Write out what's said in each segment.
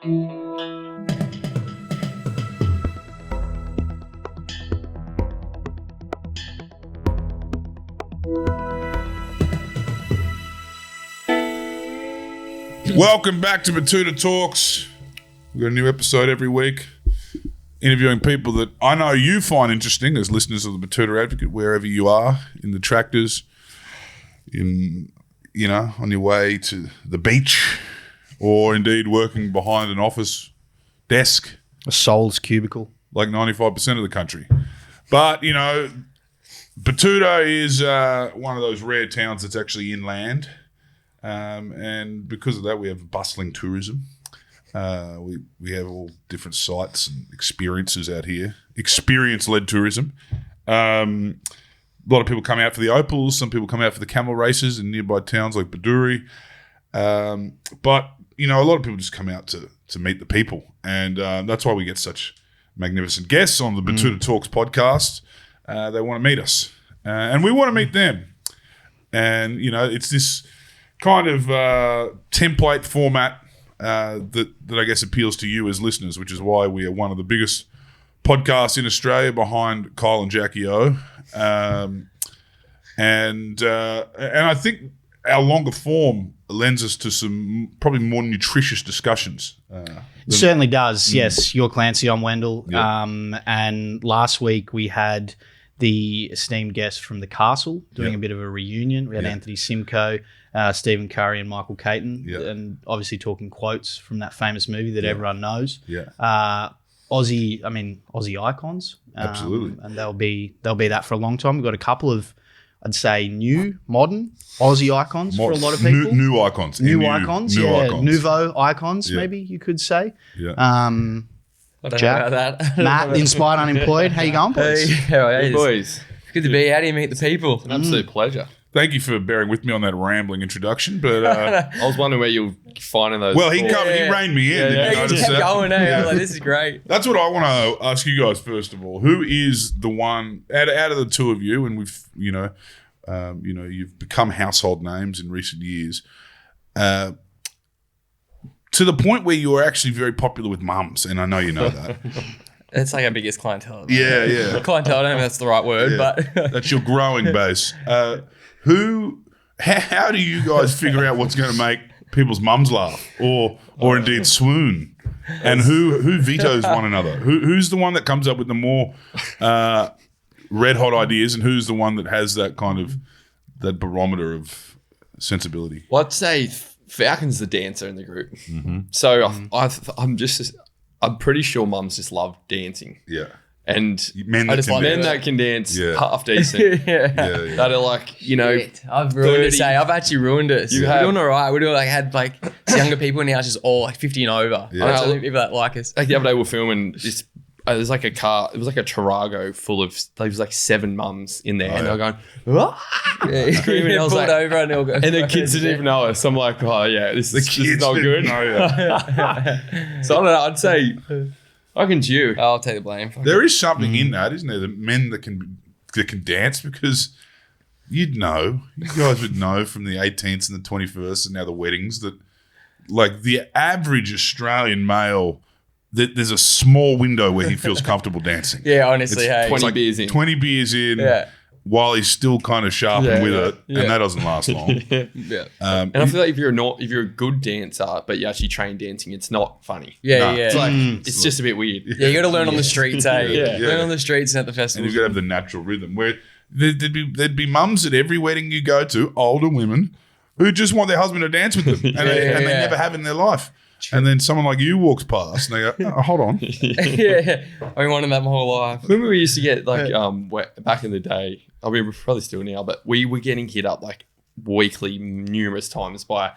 Welcome back to Betoota Talks. We've got a new episode every week, interviewing people that I know you find interesting as listeners of the Betoota Advocate, wherever you are, in the tractors, on your way to the beach, or indeed working behind an office desk. A soul's cubicle. Like 95% of the country. But, Betoota is one of those rare towns that's actually inland. And because of that, we have bustling tourism. We have all different sites and experiences out here. Experience-led tourism. A lot of people come out for the opals. Some people come out for the camel races in nearby towns like Betoota. But a lot of people just come out to meet the people. And that's why we get such magnificent guests on the Betoota Talks podcast. They want to meet us. And we want to meet them. And, it's this kind of template format that I guess appeals to you as listeners, which is why we are one of the biggest podcasts in Australia behind Kyle and Jackie O. And I think our longer form lends us to some probably more nutritious discussions. It certainly does, yes. You're Clancy, I'm Wendell. Yeah. And last week we had the esteemed guest from The Castle doing a bit of a reunion. We had Anthony Simcoe, Stephen Curry and Michael Caton, and obviously talking quotes from that famous movie that everyone knows. Aussie icons. Absolutely. And they'll be that for a long time. We've got a couple of, I'd say, new, modern Aussie icons for a lot of people. New icons. New icons. Nouveau icons, maybe you could say. Yeah. I don't Jack, know about that. Matt, Inspired Unemployed. How you going, boys? Hey, how are you? Boys. Good to be here. How do you meet the people? It's an absolute pleasure. Thank you for bearing with me on that rambling introduction. But I was wondering where you're finding those. Well, he reined me in. Yeah, you just kept going, eh? I was like, this is great. That's what I want to ask you guys first of all. Who is the one out of the two of you, and we've you've become household names in recent years, to the point where you are actually very popular with mums, and I know you know that. It's like our biggest clientele. Yeah. Clientele, I don't know if that's the right word, but that's your growing base. How do you guys figure out what's going to make people's mums laugh or indeed swoon? And who vetoes one another? Who's the one that comes up with the more red hot ideas, and who's the one that has that kind of that barometer of sensibility? Well, I'd say Falcon's the dancer in the group. Mm-hmm. So I'm pretty sure mums just love dancing. Yeah. And men that can dance half decent. That are like, I've ruined it. I've actually ruined it. We're doing all right. We're doing had younger people in the house, just all 50 and over. Yeah. I don't know people that like us. Like the other day we're filming this. There's like a car. It was like a Tarago full of. There was like 7 mums in there, and they were going, screaming. I was like, over, and they'll go. And the kids didn't even know us. I'm like, this is not good. So I don't know. I'd say, I can you. I'll take the blame. There is something in that, isn't there? The men that can dance, because you guys would know from the 18th and the 21st and now the weddings that, like, the average Australian male. There's a small window where he feels comfortable dancing. Yeah, honestly, it's 20 beers in. 20 beers in while he's still kind of sharp and with it, and that doesn't last long. And I feel like if you're a good dancer, but you actually train dancing, it's not funny. It's like it's just a bit weird. Yeah, you got to learn on the streets, learn on the streets and at the festival. And you've got to have the natural rhythm. Where there'd be mums at every wedding you go to, older women, who just want their husband to dance with them, and they never have in their life. True. And then someone like you walks past and they go, hold on. I've been wanting that my whole life. Remember we used to get back in the day, I mean, we're probably still now, but we were getting hit up like weekly numerous times by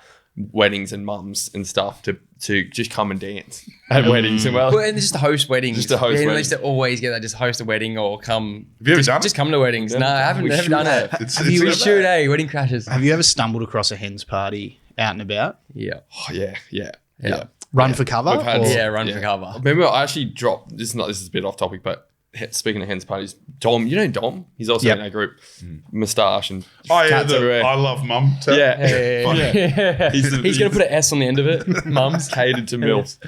weddings and mums and stuff to just come and dance at weddings. And and just to host weddings. Just to host weddings. They used to always get that, just host a wedding or come. Have you ever done it? Just come to weddings. No, I haven't done it. We should, Wedding crashes. Have you ever stumbled across a hen's party out and about? Yeah. Oh, yeah. Run for cover? Run for cover. Remember, I actually dropped, this is a bit off topic, but speaking of hens parties, Dom, you know Dom? He's also in our group. Moustache and Oh yeah, tats everywhere. I love mum. Yeah. He's going to put an S on the end of it. Mums. Catered to MILFs.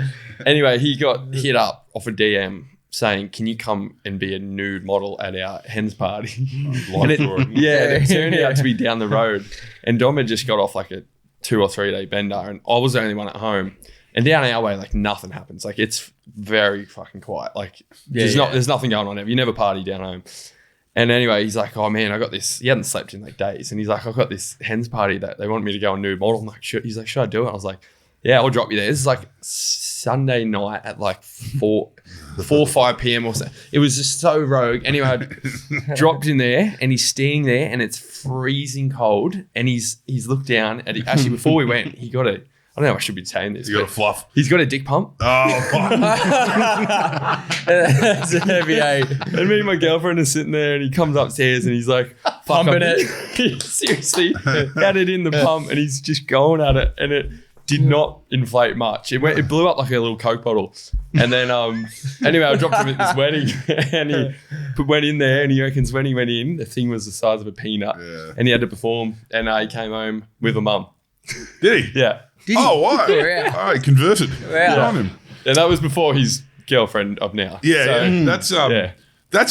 Anyway, he got hit up off a DM saying, "Can you come and be a nude model at our hens party?" And it turned out to be down the road. And Dom had just got off like a 2 or 3 day bender, and I was the only one at home. And down our way, like nothing happens. Like it's very fucking quiet. Like there's nothing going on ever. You never party down home. And anyway, he's like, "Oh man, I got this." He hadn't slept in like days, and he's like, "I've got this hens party that they want me to go and nude model." I'm like, "Should?" He's like, "Should I do it?" I was like, "Yeah, I'll drop you there." This is like Sunday night at like 4 5 p.m. or so. It was just so rogue. Anyway, I dropped in there, and he's staying there, and it's freezing cold. And he's looked down at it. Actually, before we went, he got a. I don't know if I should be saying this. You got a fluff. He's got a dick pump. Oh, fuck. That's a heavy 8. And me and my girlfriend are sitting there, and he comes upstairs, and he's like, Pumping it. Seriously, had it in the pump, and he's just going at it, and it did not inflate much. It blew up like a little Coke bottle. And then anyway, I dropped him at this wedding, and he went in there, and he reckons when he went in, the thing was the size of a peanut, and he had to perform, and he came home with a mum. Did he? Yeah. Oh, wow. Yeah. All right, converted. Wow. Good on him. And that was before his girlfriend of now. That's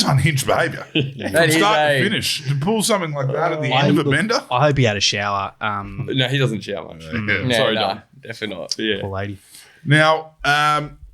unhinged behaviour. That From is start a- to finish. To pull something like that at the end of a bender? I hope he had a shower. No, he doesn't shower much. No, Sorry, nah, Dom. definitely not. Yeah. Poor lady. Now,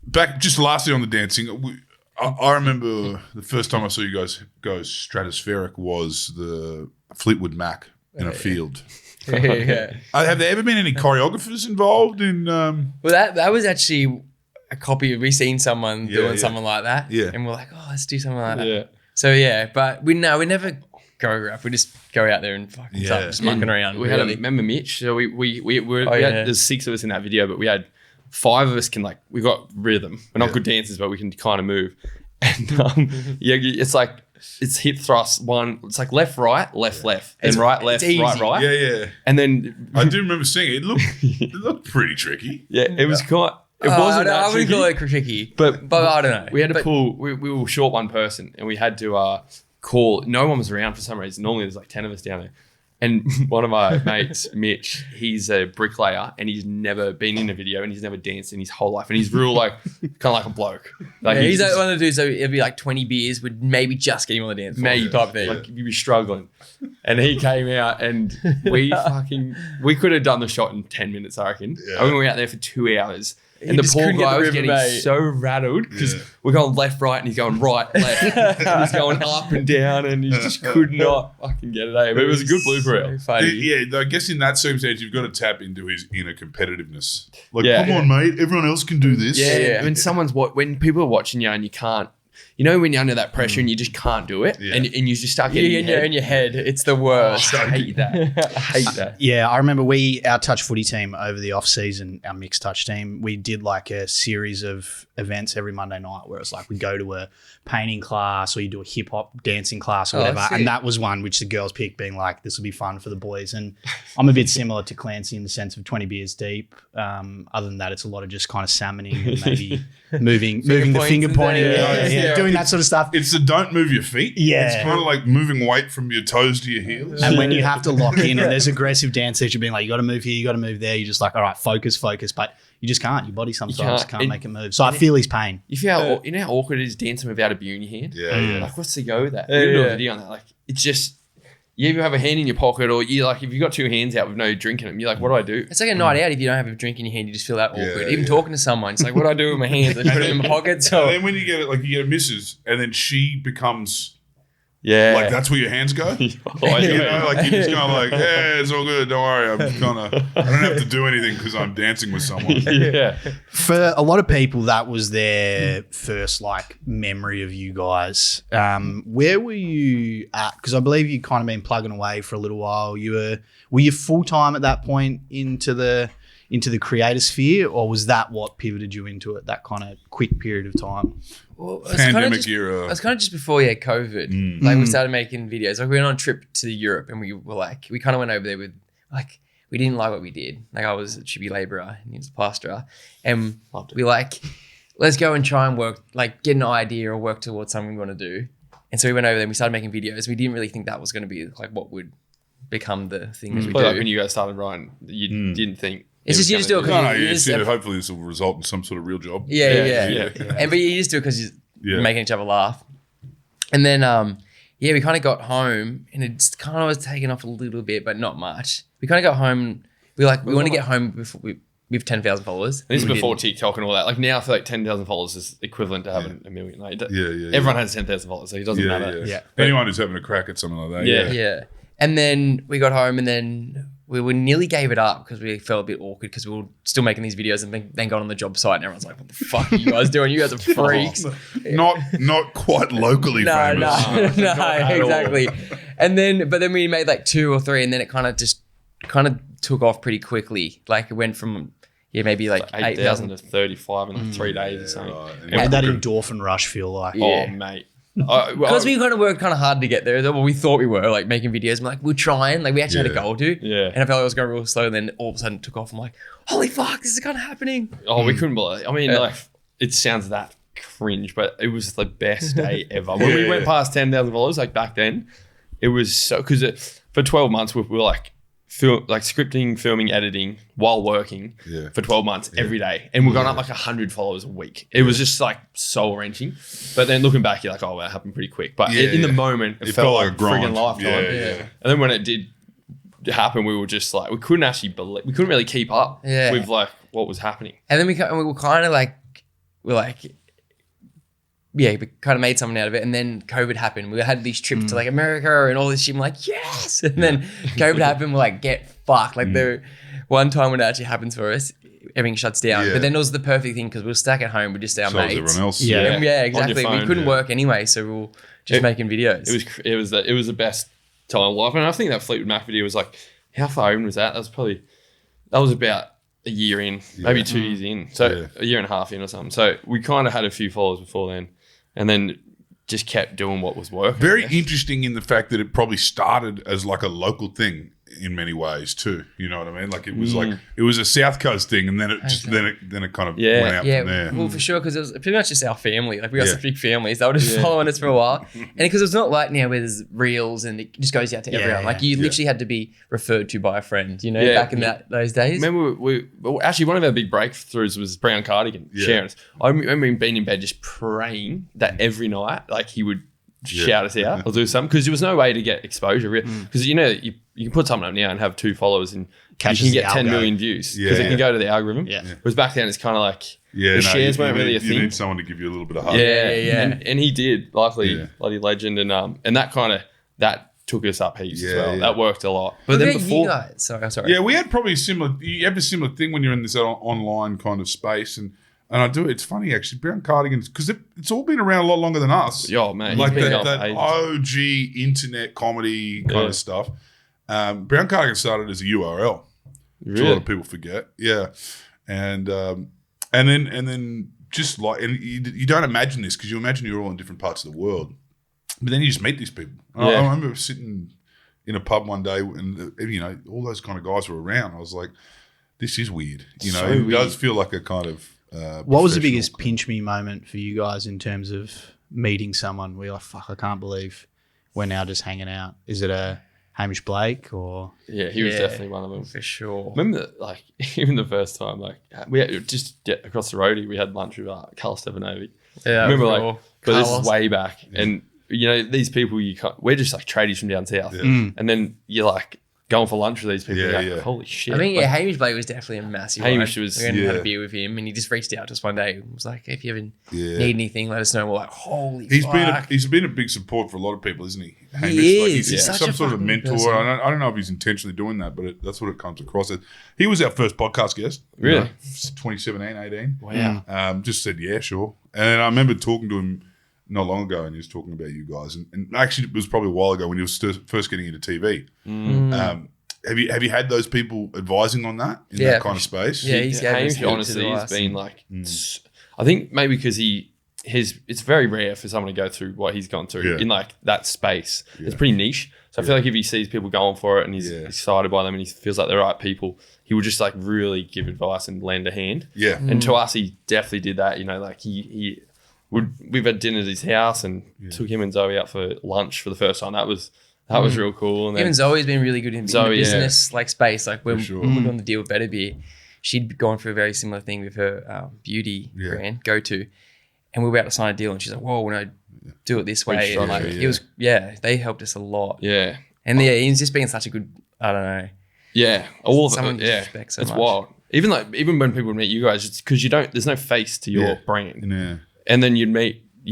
back just lastly on the dancing, I remember the first time I saw you guys go stratospheric was the Fleetwood Mac in a field. Yeah. Have there ever been any choreographers involved in? Well, that was actually a copy of we seen someone doing something like that. Yeah. And we're like, oh, let's do something like that. Yeah. So yeah, but we never choreograph. We just go out there and fucking start just mucking around. We had really. remember Mitch? So we yeah. had, there's 6 of us in that video, but we had 5 of us we got rhythm. We're not good dancers, but we can kind of move. And it's like, it's hip thrust one. It's like left, right, left, left, and right, left, easy. right. Yeah. And then I do remember seeing it. It looked pretty tricky. it was quite. It wasn't that I wouldn't tricky, call it tricky, but I don't know. we had to pull. We were short one person, and we had to call. No one was around for some reason. Normally there's like 10 of us down there. And one of my mates, Mitch, he's a bricklayer, and he's never been in a video, and he's never danced in his whole life, and he's real like kind of like a bloke. Like Yeah, he's like one of the dudes. So it'd be like 20 beers would maybe just get him on the dance floor. maybe type thing. like you'd be struggling. And he came out, and we could have done the shot in 10 minutes, I reckon. Yeah. And we were out there for 2 hours. He And the just poor couldn't get guy the was rhythm, getting mate. so rattled because we're going left, right, and he's going right, left. And he's going up and down, and he just could not fucking get it out. But it was a good blooper reel. So funny. Yeah, I guess in that circumstance, you've got to tap into his inner competitiveness. Like, Yeah. come on, mate, everyone else can do this. Yeah. When people are watching you and you can't, when you're under that pressure and you just can't do it, and you just start getting In your head, it's the worst. I hate that. I hate that. Yeah, I remember our touch footy team over the off season, our mixed touch team, we did like a series of events every Monday night where it's like we go to a painting class or you do a hip hop dancing class or whatever. sick. And that was one which the girls picked, being like, this will be fun for the boys. And I'm a bit similar to Clancy in the sense of 20 beers deep. Other than that, it's a lot of just kind of salmoning and maybe moving the points finger and pointing, yeah. doing that sort of stuff. It's the don't move your feet. Yeah. It's kind of like moving weight from your toes to your heels. And when you have to lock in and there's aggressive dance teacher being like, you got to move here, you got to move there, you're just like, all right, focus. But you just can't. Your body sometimes can't make it move. So I feel his pain. You know how awkward it is dancing without a beer in your hand? Yeah. Like, what's the go with that? You do a video on that. Like, it's just, you either have a hand in your pocket or you like, if you've got 2 hands out with no drink in them, you're like, what do I do? It's like a night out if you don't have a drink in your hand, you just feel that awkward. Yeah, Even talking to someone, it's like, what do I do with my hands? I just put it in my pocket. So And then when you get it, like you get a missus, and then she becomes Yeah. like that's where your hands go. You know, like you're just kind of like, yeah, it's all good. Don't worry. I'm just kind of. I don't have to do anything because I'm dancing with someone. yeah. For a lot of people, that was their first like memory of you guys. Where were you at? Because I believe you kind of been plugging away for a little while. Were you full time at that point into the creator sphere, or was that what pivoted you into it? That kind of quick period of time. well, Pandemic era. It was kind of just before COVID. Like we started making videos. Like we went on a trip to Europe, and we were like, we kind of went over there with like, we didn't like what we did. Like I was a chippy labourer and he was a plasterer, and we like let's go and try and work, like get an idea or work towards something we want to do. And so we went over there and we started making videos. We didn't really think that was going to be like what would become the thing that we But do. like when you guys started writing, you didn't think. It's just you just do it because No, you just hopefully this will result in some sort of real job. Yeah. And but you just do it because you're making each other laugh. And then we kind of got home and it's kind of was taken off a little bit, but not much. We kind of got home. We want to get home before we have 10,000 followers. And this is before TikTok and all that. Like now, I feel like 10,000 followers is equivalent to having a million. Like, everyone has 10,000 followers, so it doesn't matter. Yeah. Anyone who's having a crack at something like that. Yeah. And then we got home and then we nearly gave it up because we felt a bit awkward because we were still making these videos and then got on the job site and everyone's like, what the fuck are you guys doing? You guys are freaks. Not quite locally famous. No, exactly. And then, but then we made like 2 or 3 and then it kind of took off pretty quickly. Like it went from, maybe like 8,000 to 35 in 3 days or something. What did that endorphin rush feel like? Oh, mate. Because we kind of worked kind of hard to get there. Well, we thought we were like making videos. I'm like, we're trying. Like we actually had a goal to. Yeah. And I felt like it was going real slow. And then all of a sudden it took off. I'm like, holy fuck, this is kind of happening. Oh, we couldn't believe it. I mean, like, it sounds that cringe, but it was the best day ever. When we went past 10,000 followers, like back then, it was so, because for 12 months, we were like, scripting, filming, editing while working for 12 months every day. And we're going up like 100 followers a week. It was just like soul wrenching. But then looking back, you're like, oh, that happened pretty quick. But in the moment, it felt like a friggin' lifetime. Yeah. And then when it did happen, we were just like, we couldn't really keep up with like what was happening. And then we were kind of like, we kind of made something out of it. And then COVID happened. We had these trips to like America and all this shit. I'm like, yes. And then COVID happened. We're like, get fucked. Like the one time when it actually happens for us, everything shuts down. Yeah. But then it was the perfect thing because we were stuck at home with just our So is mates. everyone else. Yeah, exactly. phone, we couldn't work anyway. So we were just making videos. It was the best time of life. And I think that Fleetwood Mac video was like, how far in was that? That was about a year in, maybe 2 years in. So a year and a half in or something. So we kind of had a few followers before then. And then just kept doing what was working. Very interesting in the fact that it probably started as like a local thing in many ways too. You know what I mean? Like it was like it was a South Coast thing, and then it just then it kind of went out from there. Well, for sure, because it was pretty much just our family. Like we got such big families, they were just following us for a while, and because it's not like now where there's reels and it just goes out to everyone. Like you literally had to be referred to by a friend. You know, back in those days. Remember, actually one of our big breakthroughs was Brown Cardigan sharing us. I remember being in bed just praying that every night, like he would shout us out or do something, because there was no way to get exposure. Because you know you can put something up now and have 2 followers and you can get 10 million views because it can go to the algorithm. Whereas back then it's kind of like the shares weren't really a thing. You need someone to give you a little bit of hope. And he did, luckily, bloody legend, and that took us up heaps as well. That worked a lot. But then before, you guys? Sorry. Yeah, we had probably similar. You have a similar thing when you're in this online kind of space, and I do. It's funny actually, Brown Cardigans, because it's all been around a lot longer than us. Yo, man, like that OG internet comedy kind of stuff. Brown Cardigan started as a URL, which a lot of people forget. Yeah, and then just like, and you don't imagine this because you imagine you're all in different parts of the world, but then you just meet these people. I remember sitting in a pub one day, and all those kind of guys were around. I was like, this is weird. It does feel like a kind of. What was the biggest pinch me moment for you guys in terms of meeting someone where you're like, fuck, I can't believe we're now just hanging out? Is it a Hamish Blake or? Yeah, he was definitely one of them. For sure. Remember, like, even the first time, like, we had just across the roadie, we had lunch with Carl Stevanovic. Yeah, remember, like, but this is way back. And, these people, we're just like tradies from down south. Yeah. And then you're like, going for lunch with these people. Holy shit. I mean, Hamish Blake was definitely a massive Hamish one. was, we went and had a beer with him, and he just reached out to us one day and was like, if you ever need anything, let us know. We're like, holy fuck. He's been a big support for a lot of people, isn't he? Hamish, he is. He's some sort of mentor. I don't know if he's intentionally doing that, but that's what it comes across as. He was our first podcast guest. Really? 2017, 18. Wow. Just said, yeah, sure. And I remember talking to him not long ago, and he was talking about you guys. And actually, it was probably a while ago when he was first getting into TV. Have you had those people advising on that in that kind of space? Yeah, he's Hamish honestly has been like, I think maybe because he it's very rare for someone to go through what he's gone through in like that space. Yeah. It's pretty niche. So I feel like if he sees people going for it and he's excited by them and he feels like they're right people, he would just like really give advice and lend a hand. Yeah. And to us, he definitely did that. You know, like we've had dinner at his house and took him and Zoe out for lunch for the first time. That was real cool. And even Zoe's been really good in the business like space. Like when sure. we were on the deal with Better Beer, she'd gone through a very similar thing with her beauty brand, Go-To. And we were about to sign a deal and she's like, whoa, no, do it this way. And like, it was, they helped us a lot. Yeah. And he's just been such a good, I don't know. Yeah. All of Someone it. you Yeah. respect so it's much. wild. Even when people meet you guys, it's because there's no face to your brand. Yeah. And then you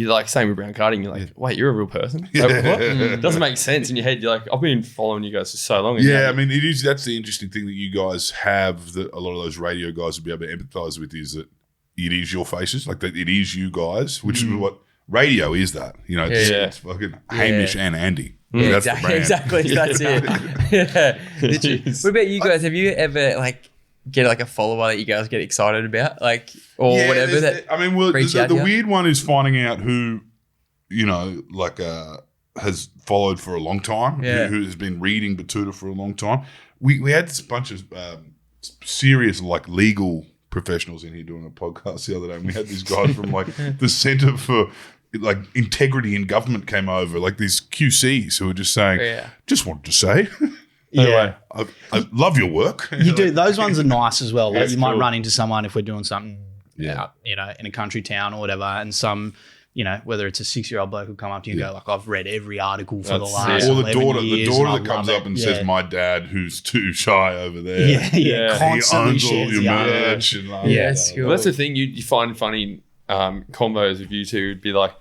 like, same with Brown Carding, you're like, wait, you're a real person? Like, what? It doesn't make sense in your head. You're like, I've been following you guys for so long. Yeah, I mean, that's the interesting thing that you guys have that a lot of those radio guys will be able to empathize with is that it is your faces, like that it is you guys, which is what radio is that. You know, it's fucking Hamish and Andy. Yeah, That's the brand. exactly. That's it. Yeah. What about you guys? Have you ever like get like a follower that you guys get excited about, like or whatever? The weird one is finding out who, you know, like has followed for a long time, who has been reading Betoota for a long time. We had this bunch of serious like legal professionals in here doing a podcast the other day, and we had this guy from like the Centre for like Integrity in Government came over, like these QCs who were just saying, just wanted to say. Yeah, I love your work. You do. Those ones are nice as well. Like you might cool. run into someone if we're doing something, out, you know, in a country town or whatever, and some, you know, whether it's a 6-year-old bloke who come up to you and go like, I've read every article for the last or the 11 daughter years that comes up and says, my dad who's too shy over there. Constantly he owns all shares your the merch. And blah, that's blah, cool. blah. Well, that's the thing you find funny combos of you two would be like,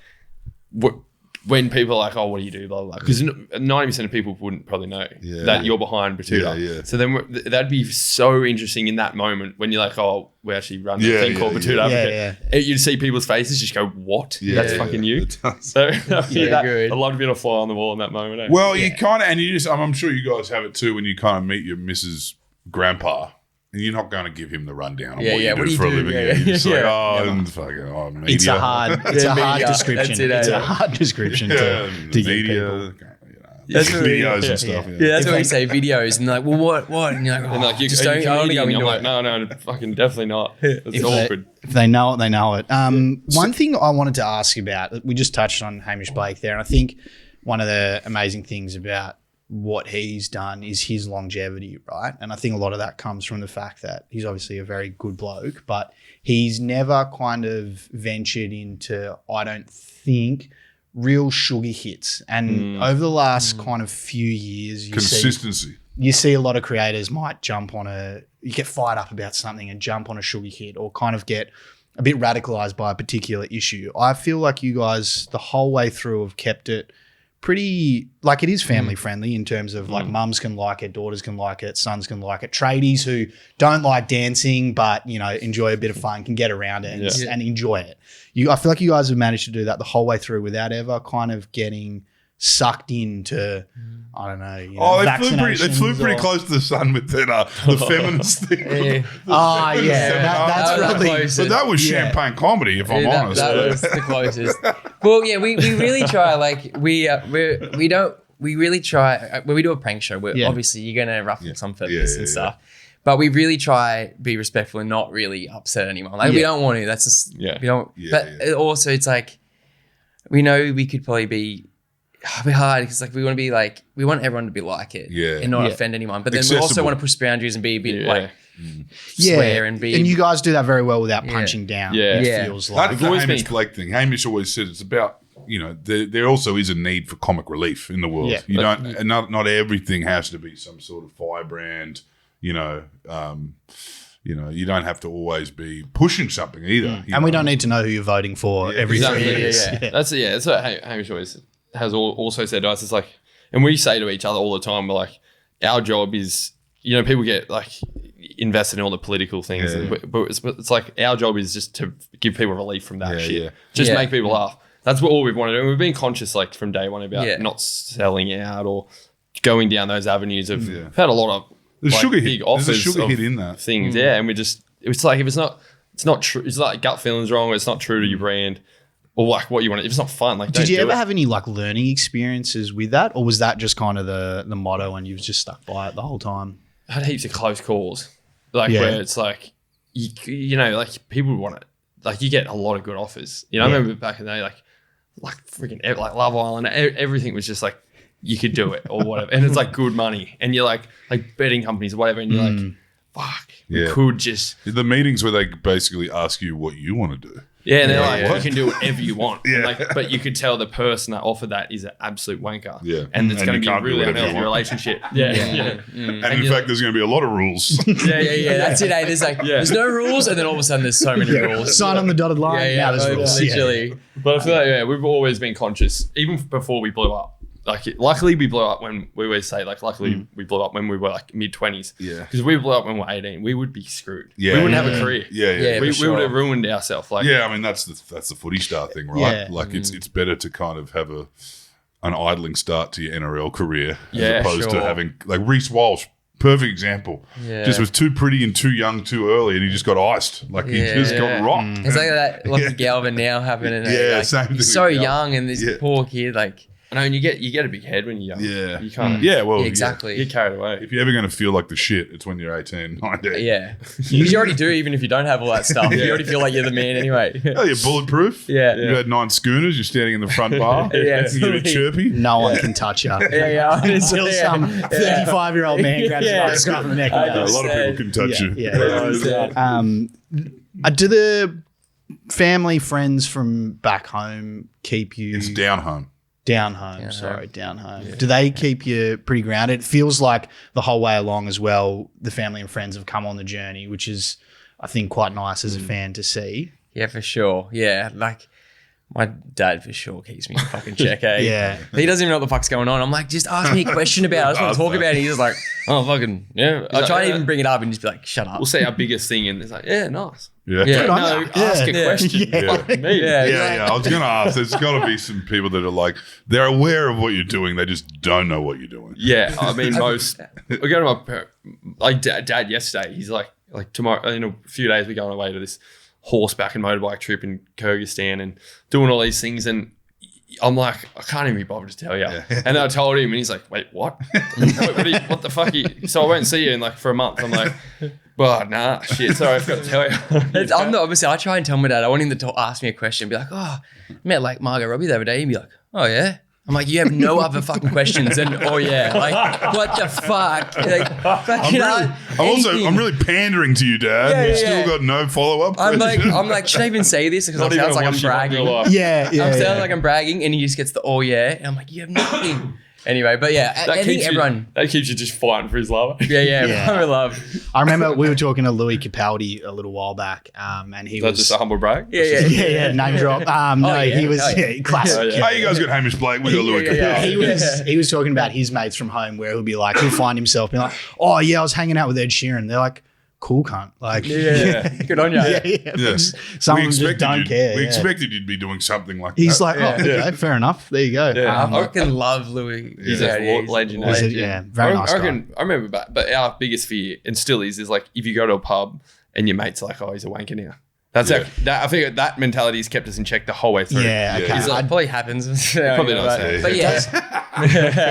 when people are like, oh, what do you do? Blah, blah, blah. Because 90% of people wouldn't probably know that you're behind Betoota. Yeah. So then that'd be so interesting in that moment when you're like, oh, we actually run a thing called Betoota Advocate. You'd see people's faces just go, what? That's fucking you? So I'd love to be on a fly on the wall in that moment. Well, you kind of, and you just, I'm sure you guys have it too when you kind of meet your Mrs. Grandpa. And you're not going to give him the rundown on what you do for a living. You're just like, media. It's a hard description. It's a hard description to give media. people. That's videos and stuff. That's what we say, videos, and like, well, what? And you're like, and like, just don't go into I'm like, it. no, fucking definitely not. It's awkward. If they know it, they know it. One thing I wanted to ask you about, we just touched on Hamish Blake there, and I think one of the amazing things about what he's done is his longevity, right? And I think a lot of that comes from the fact that he's obviously a very good bloke, but he's never kind of ventured into, I don't think, real sugar hits. And over the last kind of few years, you see a lot of creators might jump on you get fired up about something and jump on a sugar hit or kind of get a bit radicalized by a particular issue. I feel like you guys the whole way through have kept it pretty, like it is family friendly in terms of like mums can like it, daughters can like it, sons can like it. Tradies who don't like dancing but, you know, enjoy a bit of fun can get around it and enjoy it. I feel like you guys have managed to do that the whole way through without ever kind of getting sucked into, I don't know, they flew pretty close to the sun with that, the feminist thing. That's really close. But that was champagne comedy, if I'm honest. That was the closest. Well, yeah, we really try. Like we really try when we do a prank show. Obviously, you're gonna ruffle some feathers and stuff. But we really try be respectful and not really upset anyone. Like we don't want to. That's just we don't. Also, it's like we know we could probably be a bit hard because like we want to be like we want everyone to be like it and not offend anyone. But then we also want to push boundaries and be a bit like swear and be. And you guys do that very well without punching down. It feels like that's the Hamish Blake thing. Hamish always said it's about, you know, there also is a need for comic relief in the world. Yeah. You don't, not everything has to be some sort of firebrand. You know, you don't have to always be pushing something either. And we don't need to know who you're voting for every 3 years. That's what Hamish always has also said to us. It's like, and we say to each other all the time, we're like, our job is, you know, people get like invested in all the political things, but it's like our job is just to give people relief from that shit. Yeah. Just make people laugh. That's all we've wanted to do. And we've been conscious like from day one about not selling out or going down those avenues of we've had a lot of big offers. There's a sugar hit in that. Things, and we just, it's like if it's not true, it's like gut feeling's wrong, or it's not true to your brand, or like what you want. If it's not fun, like Did you ever have? have any like learning experiences with that, or was that just kind of the motto and you've just stuck by it the whole time? I had heaps of close calls, like where it's like you know, like people want it. Like you get a lot of good offers. You know, I remember back in the day, like freaking like Love Island, everything was just like you could do it or whatever, and it's like good money, and you're like betting companies or whatever, and you're like, fuck, we could just the meetings where they basically ask you what you want to do. Yeah, and they're like, you can do whatever you want. Yeah. And like, but you could tell the person that offered that is an absolute wanker. Yeah. And it's And going you to be a can't do really whatever you unhealthy want. relationship. Yeah. And in fact, there's going to be a lot of rules. Yeah. That's it. There's there's no rules, and then all of a sudden there's so many rules. Sign on the dotted line. Now there's rules. Literally. But I feel like, we've always been conscious, even before we blew up. Like, luckily we blew up when we always say, like, luckily we blew up when we were like mid-20s. Yeah. Because if we blew up when we were 18, we would be screwed. Yeah. We wouldn't have a career. Yeah. We sure. would have ruined ourselves. Like, Yeah, I mean that's the footy star thing, right? Yeah. Like it's better to kind of have an idling start to your NRL career Yeah, as opposed to sure. having like Reece Walsh, perfect example. Yeah. Just was too pretty and too young too early, and he just got iced. Like he just got rocked. It's like that Lockie Galvin now happening. Yeah, same thing He's so with Galvin. young, and this poor kid, like, I know, and you get a big head when you're young. Yeah. You kind of Yeah, well, exactly. get carried away. If you're ever going to feel like the shit, it's when you're 18, 19. Yeah. Because you already do, even if you don't have all that stuff. You already feel like you're the man anyway. Oh, you're bulletproof. Yeah. You've had 9 schooners. You're standing in the front bar. Yeah. You get a chirpy. No one can touch you. Yeah. Until some 35-year-old man grabs you by the scruff of the neck. I And A goes, lot of people can touch you. Do the family, friends from back home keep you It's down home. down home? Down home. Do they keep you pretty grounded? It feels like the whole way along as well, the family and friends have come on the journey, which is, I think, quite nice as a fan to see. Yeah, for sure. Yeah, like my dad for sure keeps me in fucking check, eh? Yeah. He doesn't even know what the fuck's going on. I'm like, just ask me a question about it. I just want to talk about it. He's just like, oh, fucking, yeah. I try to even bring it up and just be like, shut up. We'll say our biggest thing, and it's like, yeah, nice. Yeah. Yeah. No, ask a question. Yeah. Fuck me. Yeah. I was going to ask. There's got to be some people that are like, they're aware of what you're doing. They just don't know what you're doing. Yeah, I mean, most. We go to my like dad yesterday. He's like tomorrow in a few days we're going away to this horseback and motorbike trip in Kyrgyzstan and doing all these things. And I'm like, I can't even be bothered to tell you. Yeah. And then I told him, and he's like, wait, what? What the fuck? So I won't see you in like for a month. I'm like, well, nah, shit. Sorry, I forgot to tell you. I'm the opposite. I try and tell my dad. I want him to ask me a question. Be like, oh, I met like Margot Robbie the other day. He'd be like, oh yeah. I'm like, you have no other fucking questions than, oh yeah, like what the fuck? Like, I'm really pandering to you, Dad. Yeah, You yeah, still yeah. got no follow-up I'm question? like, should I even say this? Because it sounds like I'm bragging. Yeah. I'm sounding like I'm bragging, and he just gets the oh yeah, and I'm like, you have nothing. Anyway, but yeah, I think everyone. That keeps you just fighting for his love. Yeah. Primary love. I remember we were talking to Louis Capaldi a little while back, and he That's was just a humble brag. Yeah. name drop. No, yeah. he was Oh, yeah. classic. Oh, you guys got Hamish Blake. We got Louis Capaldi. He was talking about his mates from home where he'll be like, he'll find himself being like, oh yeah, I was hanging out with Ed Sheeran. They're like, cool cunt. Like, Yeah. Good on you. Yeah. Some of them just don't care. We yeah. expected you'd be doing something like He's that. like, oh, okay, fair enough. There you go. Yeah. I fucking love Louis. He's Yeah, a he's legend. He's a- yeah, very nice I guy. reckon, I remember back, but our biggest fear, and still is like if you go to a pub and your mate's like, oh, he's a wanker now. That's that. I think that mentality has kept us in check the whole way through. Yeah, okay. Yeah. It probably happens. Probably does, But yeah.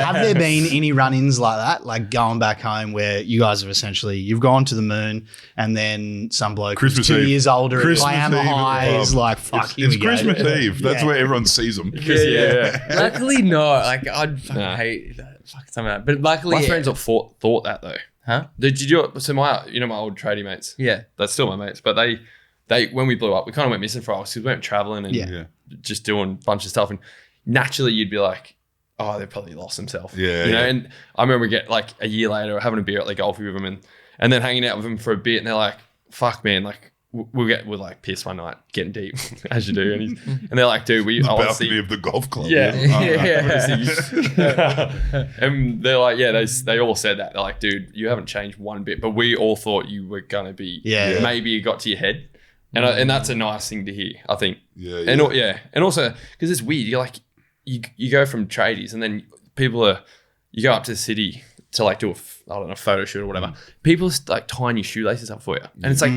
Have there been any run-ins like that, like going back home where you guys have essentially, you've gone to the moon and then some bloke who's Christmas 2 Eve. years older Christmas at Eve at Miami the High pub. is like, fuck, here It's we go. Christmas Eve. That's Yeah. where everyone sees them. Yeah. Luckily, no. Like, I'd fucking Nah. hate that. Fuck some of that. But luckily, My friends all thought that though. Huh? Did you? So my old tradie mates. Yeah. That's still my mates, but they when we blew up, we kind of went missing for a while because we went traveling and Yeah. just doing a bunch of stuff, and naturally you'd be like, oh, they probably lost themselves. Yeah, you know. yeah. And I remember we get like a year later having a beer at like golf with them, and then hanging out with them for a bit, and they're like, fuck man, like we're like pissed one night, getting deep as you do, and they're like, dude, The honestly. balcony of the golf club. Yeah. Yeah. And they're like, yeah, they all said that. They're like, dude, you haven't changed one bit, but we all thought you were gonna be. Yeah. Maybe it got to your head, and that's a nice thing to hear, I think. Yeah, And also because it's weird. You're like, you go from tradies, and then you go up to the city to like do a photo shoot or whatever. People like tying your shoelaces up for you, and it's like.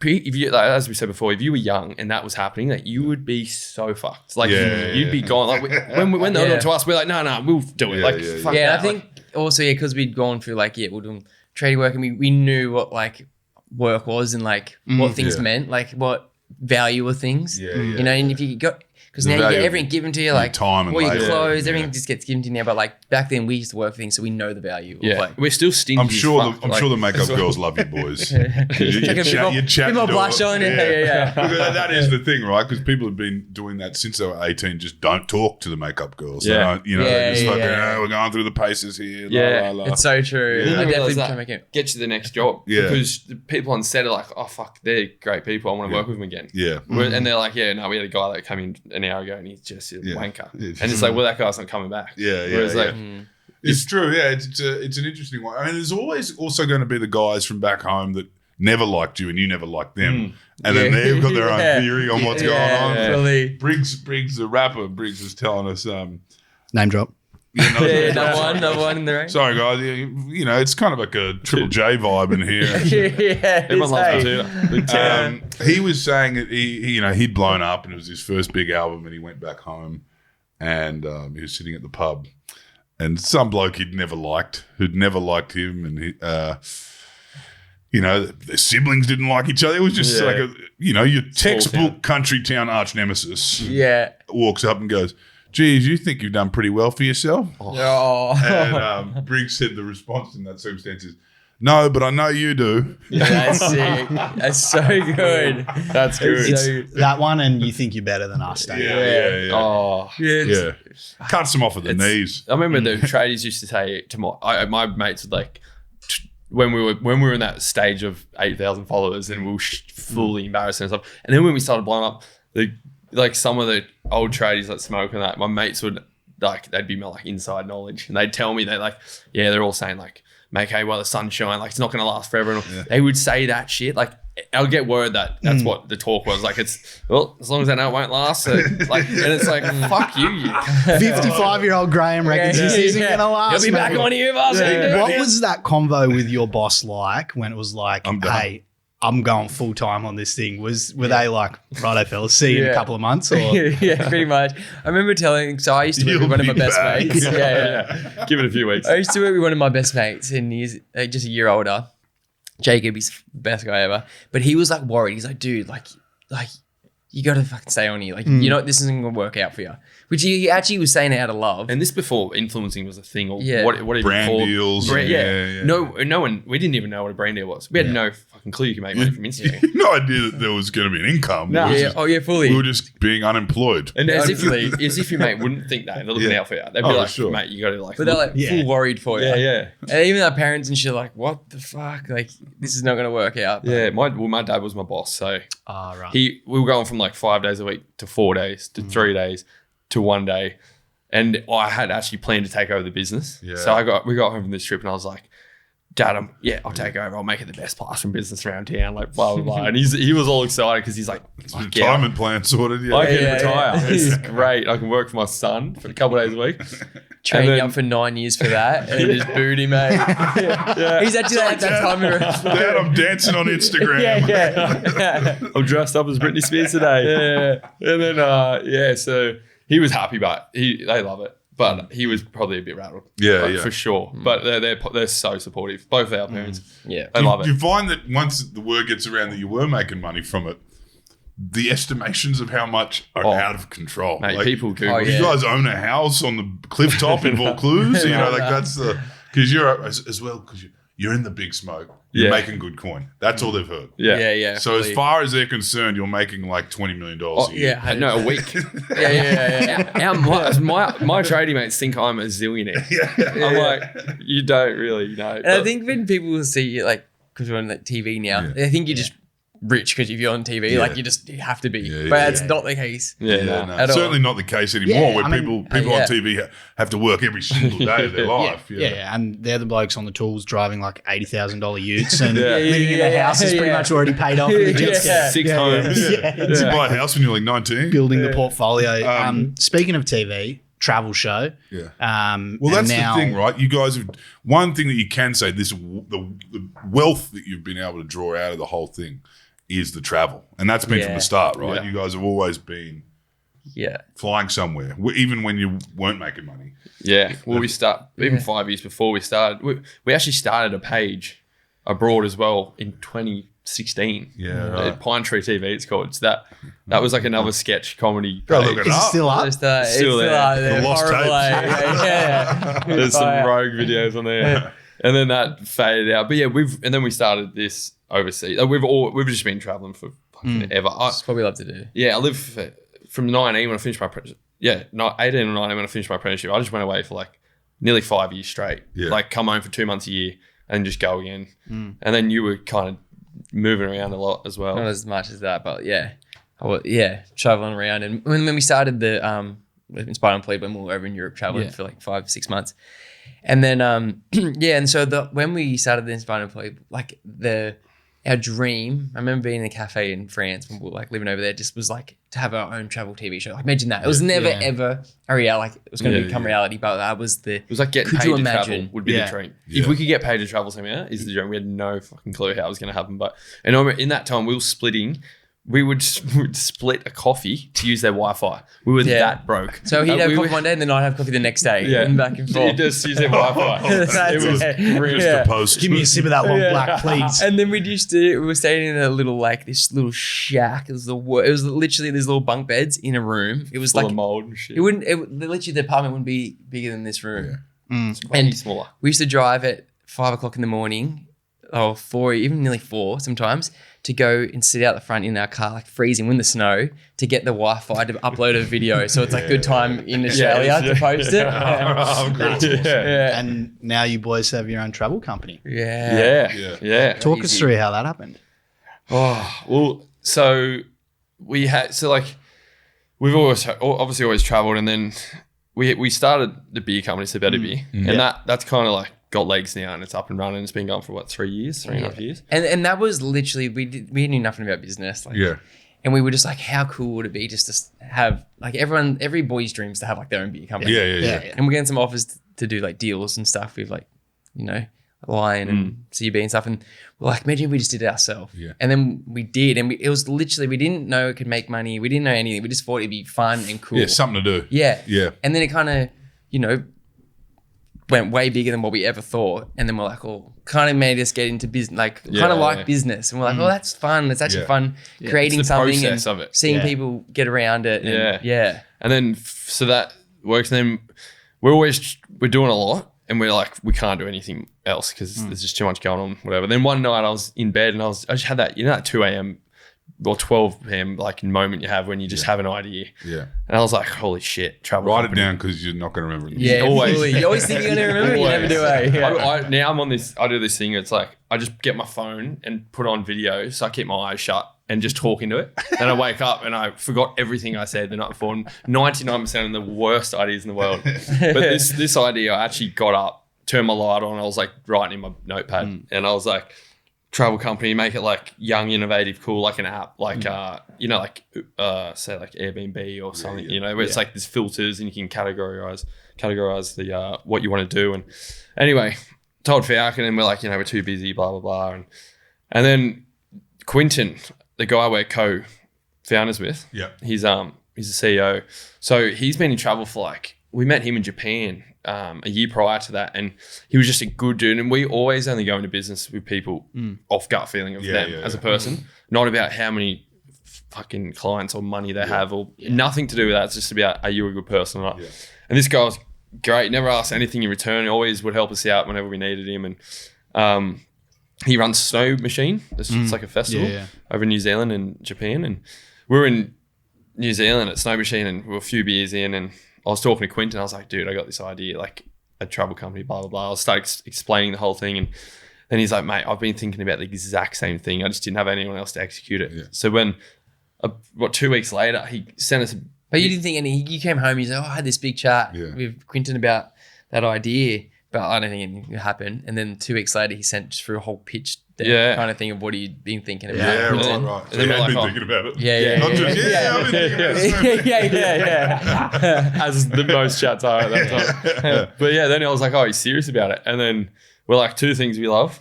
if you, like, as we said before, if you were young and that was happening, like you would be so fucked. Like you'd be gone. Like when they were to us, we're like, no, we'll do it. Fuck I that. think also because we'd gone through like we're doing trading work and we knew what like work was and like what things meant, like what value of things. You know, and if you got. Because now you get everything given to you, like time and all your clothes, everything just gets given to you now. But like back then, we used to work for things, so we know the value. Of, like, we're still stingy. I'm sure the makeup girls love you, boys. you chat more blush on. That is the thing, right? Because people have been doing that since they were 18. Just don't talk to the makeup girls. They're just fucking, we're going through the paces here. It's so true. I definitely try to make it get you the next job. Because the people on set are like, oh fuck, they're great people. I want to work with them again. And they're like, we had a guy that came in an hour ago and he's just a wanker. And it's like, well, that guy's not coming back. Whereas like, it's true. Yeah, it's an interesting one. I mean, there's always also going to be the guys from back home that never liked you and you never liked them, and then they've got their own theory on what's going on. Briggs, the rapper, Briggs was telling us. Name drop. Number one in the race. Sorry, guys. You know, it's kind of like a Triple J vibe in here. Everyone loves Matuda. He was saying that he'd blown up and it was his first big album, and he went back home and he was sitting at the pub, and some bloke who'd never liked him, and their siblings didn't like each other. It was just like your textbook country town arch nemesis. Walks up and goes, geez, you think you've done pretty well for yourself? And Briggs said the response in that circumstance is, no, but I know you do. That's sick. That's so good. That's good. It's that one, and you think you're better than us, don't you? Cuts them off at the knees. I remember the tradies used to say to my mates would like, when we were in that stage of 8,000 followers and we were fully embarrassed and stuff. And then when we started blowing up, like some of the old tradies that smoke and that, my mates would like, they'd be like inside knowledge, and they'd tell me they like, they're all saying like, make hay while the sun shines, like it's not going to last forever. And they would say that shit. Like I'll get word that that's what the talk was. Like it's, well, as long as I know it won't last. So, like, and it's like, fuck you. 55-year-old Graham reckons this isn't going to last. You'll be back on here, boss. What was that convo with your boss like when it was like, hey, I'm going full time on this thing? Were they like, righto, fellas, see you in a couple of months? Or? Yeah, pretty much. I remember so I used to work with one of my best mates. Give it a few weeks. I used to work with one of my best mates, and he's just a year older. Jacob, he's the best guy ever. But he was like worried. He's like, dude, like you got to fucking stay on here. Like, you know, this isn't going to work out for you. Which he actually was saying it out of love. And this before influencing was a thing, or what brand deals. No one, we didn't even know what a brand deal was. We had no fucking clue you could make money from Instagram. No idea that there was going to be an income. Fully. We were just being unemployed. And as if your mate wouldn't think that, they're looking out for you. They'd be like, mate, you got to like. But they're like full worried for you. Yeah. And even our parents and shit are like, what the fuck? Like, this is not going to work out. Yeah, my dad was my boss, so right. we were going from like 5 days a week to 4 days to 3 days to 1 day. And I had actually planned to take over the business. Yeah. So we got home from this trip and I was like, Dad, I'll take over. I'll make it the best plastering business around town, like blah, blah, blah. And he was all excited because he's like, retirement plan sorted. I can retire. This is great. I can work for my son for a couple of days a week. Train you up for 9 years for that and just boot him, mate. He's actually at that time. Dad, I'm dancing on Instagram. I'm dressed up as Britney Spears today. And then, so he was happy, but they love it. But he was probably a bit rattled. For sure. But they're so supportive. Both our parents. They love it. Do you find that once the word gets around that you were making money from it, the estimations of how much are out of control? Mate, like, people Google. You guys own a house on the cliff top in Vaucluse? That's because you're as well, because you're in the big smoke. You're making good coin. That's all they've heard. Yeah. So as far as they're concerned, you're making like $20 million a year. No, a week. My trading mates think I'm a zillionaire. I'm like, you don't really know. And I think when people see you, like, because we're on like TV now, they think you're just rich because if you're on TV, like you have to be. But it's not the case. Certainly not the case anymore. Where people on TV have to work every single day of their life. And they're the blokes on the tools driving like $80,000 utes and living in a house that's pretty much already paid off. And just 6 homes. You buy a house when you're like 19. Building the portfolio. Speaking of TV, travel show. Well, that's the thing, right? You guys have one thing that you can say. The wealth that you've been able to draw out of the whole thing is the travel. And that's been from the start, right? Yeah. You guys have always been flying somewhere, even when you weren't making money. Yeah. Well, we even 5 years before we started, we actually started a page abroad as well in 2016. Yeah, right. Pine Tree TV, it's called. So that was like another sketch comedy page. Look it Is it up. still up? It's still there. The lost Horrible, tapes. yeah. There's some rogue videos on there. And then that faded out. But yeah, and then we started this overseas. We've just been traveling for fucking ever. That's what we love to do. Yeah, I lived from 19 when I finished my apprenticeship. Yeah, 18 or 19 when I finished my apprenticeship. I just went away for like nearly 5 years straight. Yeah. Like come home for 2 months a year and just go again. And then you were kind of moving around a lot as well. Not as much as that, but traveling around. And when we started the Inspired Unemployed, when we were over in Europe traveling for like 5-6 months. And then, and so when we started the Inspired Unemployed, like our dream, I remember being in a cafe in France when we were like living over there, just was like to have our own travel TV show. Like imagine that. It was never ever a reality. Like it was going to become reality, but that was it was like getting could paid you to imagine? travel would be the dream. Yeah. If we could get paid to travel somewhere, is the dream. We had no fucking clue how it was going to happen. But and I remember in that time we were splitting. We would split a coffee to use their Wi-Fi. We were that broke. So he'd have coffee one day and then I'd have coffee the next day. And back and forth. You just use their Wi-Fi. It was The post. Give me a sip of that long black, please. And then we were staying in a little like this little shack. It was literally these little bunk beds in a room. It was Full like of mold and shit. Literally the apartment wouldn't be bigger than this room. And smaller. We used to drive at 5 o'clock in the morning, or 4, even nearly 4 sometimes, to go and sit out the front in our car, like freezing in the snow, to get the Wi-Fi to upload a video. So it's like good time in Australia to post it. And now you boys have your own travel company. Yeah. Talk us through how that happened. Oh, well, so we've obviously always traveled, and then we started the beer company, so Better Beer, and that's kind of like got legs now, and it's up and running. It's been going for 3 years, 3.5 years. And that was literally we knew nothing about business. And we were just like, how cool would it be just to have like every boy's dreams to have like their own beer company. Yeah. And we're getting some offers to do like deals and stuff with like, Lion and CB and stuff. And we're like, imagine if we just did it ourselves. Yeah. And then we did. And it was literally, we didn't know it could make money. We didn't know anything. We just thought it'd be fun and cool. Yeah, something to do. Yeah. Yeah. And then it kind of, went way bigger than what we ever thought. And then we're like, kind of made us get into business, business. And we're like, that's fun. It's actually fun creating it's the something process and of it. seeing people get around it. And, And then, so that works. And then we're doing a lot. And we're like, we can't do anything else because there's just too much going on, whatever. Then one night I was in bed and I just had that, that 2 a.m. or 12 p.m. like moment you have when you just have an idea. Yeah. And I was like, holy shit, travel Write company. it down because you're not going to remember it. Yeah, always. You always think you're going to remember it, you never do, eh? Now I'm on this, I do this thing. It's like, I just get my phone and put on video. So I keep my eyes shut and just talk into it. Then I wake up and I forgot everything I said the night before. 99% of the worst ideas in the world. But this idea, I actually got up, turned my light on. I was like writing in my notepad and I was like, travel company, make it like young, innovative, cool, like an app, like, say like Airbnb or something, where it's like there's filters and you can categorize the, what you want to do. And anyway, told Falcon and we're like, we're too busy, blah, blah, blah. And then Quinton, the guy we're co-founders with, he's a CEO. So he's been in travel for we met him in Japan a year prior to that, and he was just a good dude. And we always only go into business with people off gut feeling of them as a person, not about how many fucking clients or money they have or nothing to do with that. It's just about, are you a good person or not? Yeah. And this guy was great. Never asked anything in return. He always would help us out whenever we needed him. And he runs Snow Machine. It's like a festival over in New Zealand and Japan. And we were in New Zealand at Snow Machine and we were a few beers in, and I was talking to Quinton. I was like, dude, I got this idea, like a travel company, blah, blah, blah. I started explaining the whole thing. And then he's like, mate, I've been thinking about the exact same thing. I just didn't have anyone else to execute it. Yeah. So when, 2 weeks later, he sent us. But you didn't think you came home, you said, I had this big chat with Quinton about that idea, but I don't think anything happened. And then 2 weeks later, he sent just through a whole pitch kind of thing of what he'd been thinking about. Yeah, right. So you had been thinking about it. Yeah. Not just, I've been thinking about it. As the most chats are at that time. But then I was like, oh, he's serious about it. And then we're like, two things we love,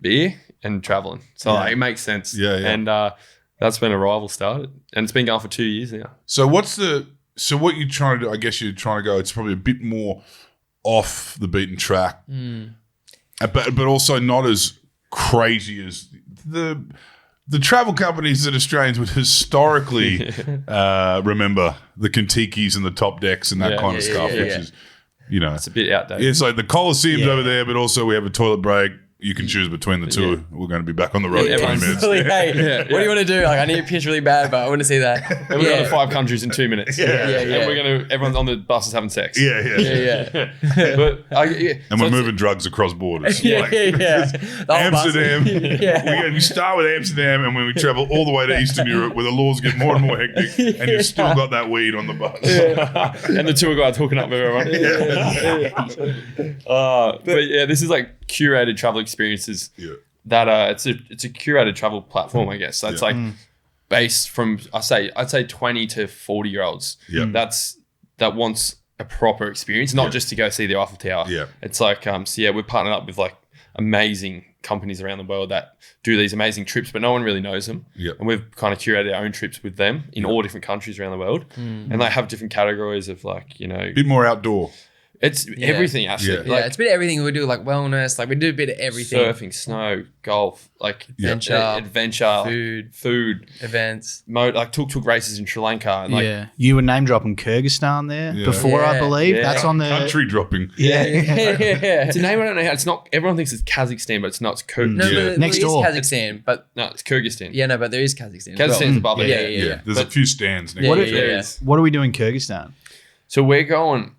beer and traveling. So it makes sense. Yeah. And that's when Arrival started, and it's been going for 2 years now. So what you're trying to do? I guess you're trying to go. It's probably a bit more off the beaten track, but also not as crazy as the travel companies that Australians would historically remember, the Kentikis and the Top Decks and that kind of stuff, which is, it's a bit outdated. It's like the Colosseum's over there, but also we have a toilet break. You can choose between the two. Yeah. We're going to be back on the road in 20 minutes. Hey, what do you want to do? Like, I need a pitch really bad, but I want to see that. And we're going to 5 countries in 2 minutes. And everyone's on the buses having sex. Yeah. But and we're moving drugs across borders. Amsterdam. We start with Amsterdam, and when we travel all the way to Eastern Europe, where the laws get more and more hectic, and you've still got that weed on the bus. And the tour guide's hooking up with everyone. But this is like curated travel experiences that it's a curated travel platform, I guess. So it's like based from I'd say 20 to 40 year olds. That wants a proper experience, not just to go see the Eiffel Tower. It's like we're partnered up with like amazing companies around the world that do these amazing trips, but no one really knows them. And we've kind of curated our own trips with them in all different countries around the world, and they have different categories of like a bit more outdoor. It's everything, actually. Like, it's a bit of everything. We do like wellness, like we do a bit of everything. Surfing, snow, golf, like adventure, food, events. Like tuk-tuk races in Sri Lanka. And like, you were name dropping Kyrgyzstan there before, I believe. That's on the country dropping. It's a name I don't know how. It's not. Everyone thinks it's Kazakhstan, but it's not. It's next door. Kazakhstan, but no, it's Kyrgyzstan. Yeah, no, but there is Kazakhstan. Kazakhstan's above it. Yeah. There's a few stands next. What do we do in Kyrgyzstan? So we're going.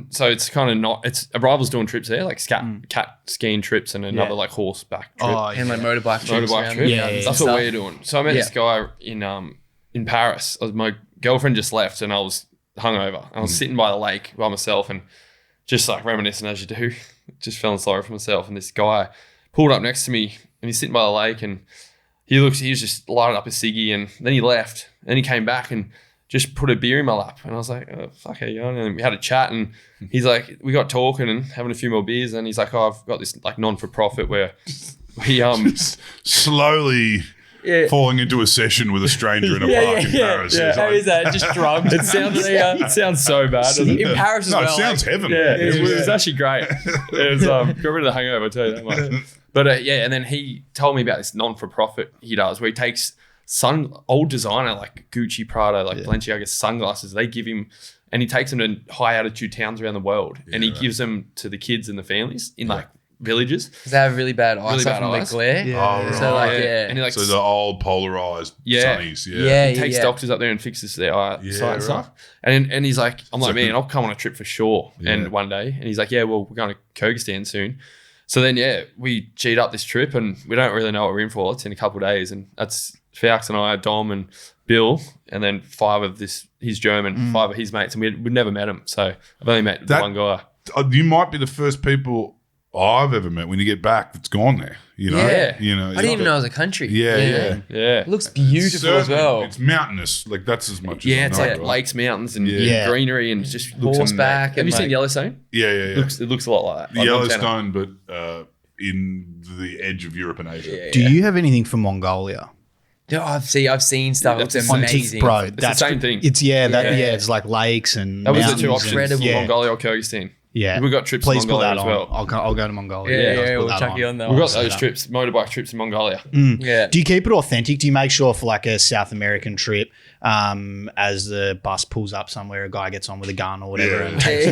So it's kind of not. It's Arrival's doing trips there, like cat skiing trips and another like horseback trip, and like motorbike trips. Yeah, that's what we're doing. So I met this guy in Paris. My girlfriend just left, and I was hungover. I was sitting by the lake by myself and just like reminiscing as you do, just feeling sorry for myself. And this guy pulled up next to me, and he's sitting by the lake, and he was just lighting up a ciggy, and then he left, and he came back and just put a beer in my lap. And I was like, oh, fuck, how you going? And we had a chat, and he's like, we got talking and having a few more beers, and he's like, oh, I've got this like non-for-profit where we slowly falling into a session with a stranger in a park in Paris. How is that? Just drunk. It sounds so bad, doesn't it? In Paris as well. No, it sounds heaven. Yeah, it was actually great. It was got rid of the hangover, I'll tell you that much. But and then he told me about this non-for-profit he does where he takes old designer like Gucci, Prada, like Balenciaga sunglasses. They give him, and he takes them to high altitude towns around the world, and he gives them to the kids and the families in like villages. Because they have really bad eyesight from the glare. And so the old polarized sunnies. He takes doctors up there and fixes their eyesight and stuff. And he's like, I'm like, man, I'll come on a trip for sure. And one day, and he's like, yeah, well, we're going to Kyrgyzstan soon. So then, we G'd up this trip, and we don't really know what we're in for. It's in a couple of days, and that's Faux and I, Dom and Bill, and then 5 of he's German, 5 of his mates, and we'd never met him. So I've only met one guy. You might be the first people I've ever met when you get back that's gone there. I didn't even know it was a country. Yeah. It looks beautiful as well. It's mountainous. Like that's as much as it's like lakes, mountains, and greenery, and just looks horseback. Have you seen Yellowstone? Yeah. It looks a lot like that. Yellowstone, but in the edge of Europe and Asia. Do you have anything for Mongolia? I've seen stuff. It's amazing, bro. It's the same thing. It's it's like lakes and that was mountains. The 2 options. Incredible. Mongolia or Kyrgyzstan. Yeah, we've got trips to Mongolia as well. I'll go to Mongolia. We'll chuck you on that. We've got those trips, motorbike trips in Mongolia. Yeah. Do you keep it authentic? Do you make sure for like a South American trip, as the bus pulls up somewhere, a guy gets on with a gun or whatever and takes